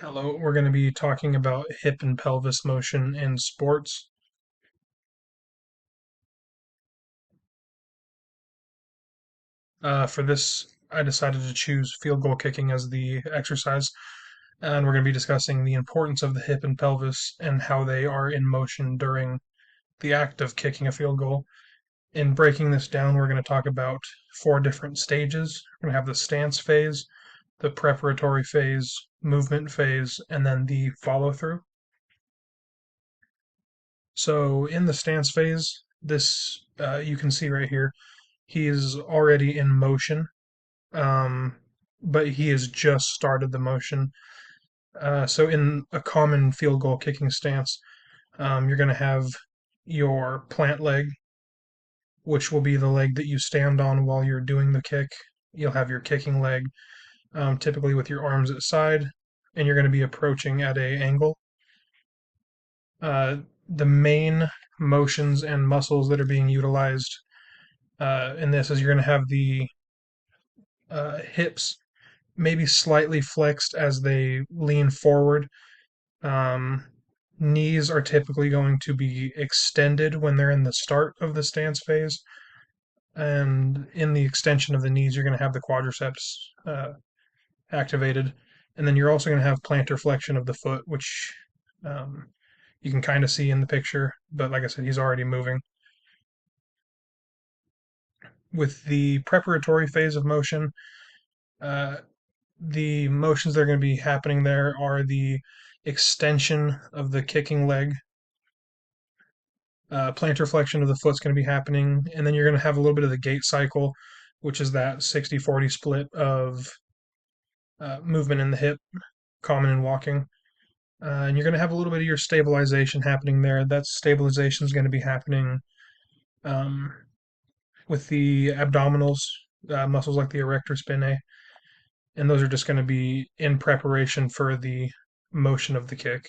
Hello, we're going to be talking about hip and pelvis motion in sports. For this, I decided to choose field goal kicking as the exercise, and we're going to be discussing the importance of the hip and pelvis and how they are in motion during the act of kicking a field goal. In breaking this down, we're going to talk about four different stages. We're going to have the stance phase, the preparatory phase, movement phase, and then the follow through. So in the stance phase, this you can see right here, he is already in motion, um, but he has just started the motion. So in a common field goal kicking stance, you're going to have your plant leg, which will be the leg that you stand on while you're doing the kick. You'll have your kicking leg, typically with your arms at side, and you're going to be approaching at a angle. Uh, the main motions and muscles that are being utilized in this is you're going to have the hips maybe slightly flexed as they lean forward. Um, Knees are typically going to be extended when they're in the start of the stance phase. And in the extension of the knees, you're going to have the quadriceps activated. And then you're also going to have plantar flexion of the foot, which um, you can kind of see in the picture. But like I said, he's already moving. With the preparatory phase of motion, uh, the motions that are going to be happening there are the extension of the kicking leg, plantar flexion of the foot's going to be happening, and then you're going to have a little bit of the gait cycle, which is that 60-40 split of movement in the hip, common in walking. And you're going to have a little bit of your stabilization happening there. That stabilization is going to be happening um, with the abdominals, muscles like the erector spinae, and those are just going to be in preparation for the motion of the kick.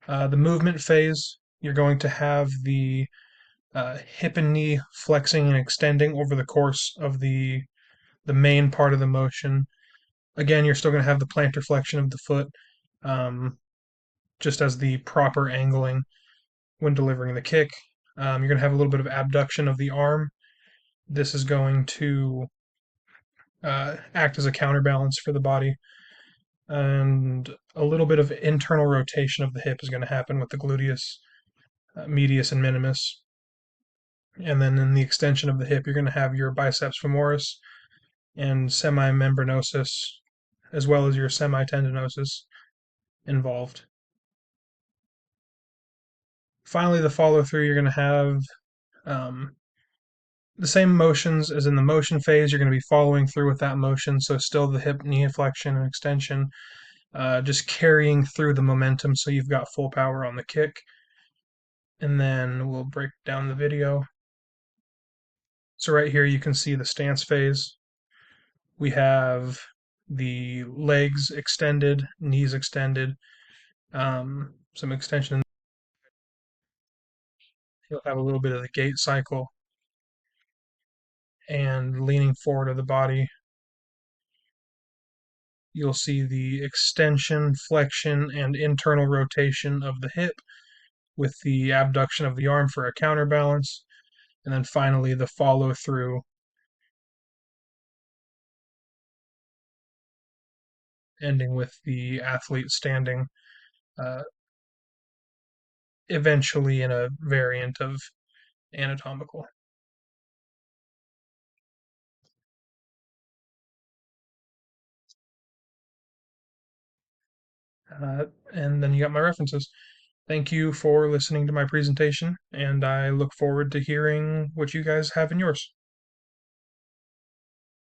The movement phase, you're going to have the hip and knee flexing and extending over the course of the main part of the motion. Again, you're still going to have the plantar flexion of the foot, um, just as the proper angling when delivering the kick. You're going to have a little bit of abduction of the arm. This is going to act as a counterbalance for the body, and a little bit of internal rotation of the hip is going to happen with the gluteus medius and minimus. And then in the extension of the hip, you're going to have your biceps femoris and semimembranosus, as well as your semitendinosus involved. Finally, the follow through, you're going to have um, the same motions as in the motion phase. You're going to be following through with that motion, so still the hip knee flexion and extension, just carrying through the momentum so you've got full power on the kick. And then we'll break down the video. So right here you can see the stance phase. We have the legs extended, knees extended, some extension. You'll have a little bit of the gait cycle and leaning forward of the body. You'll see the extension, flexion, and internal rotation of the hip with the abduction of the arm for a counterbalance. And then finally, the follow through, ending with the athlete standing, uh, eventually in a variant of anatomical. And then you got my references. Thank you for listening to my presentation, and I look forward to hearing what you guys have in yours.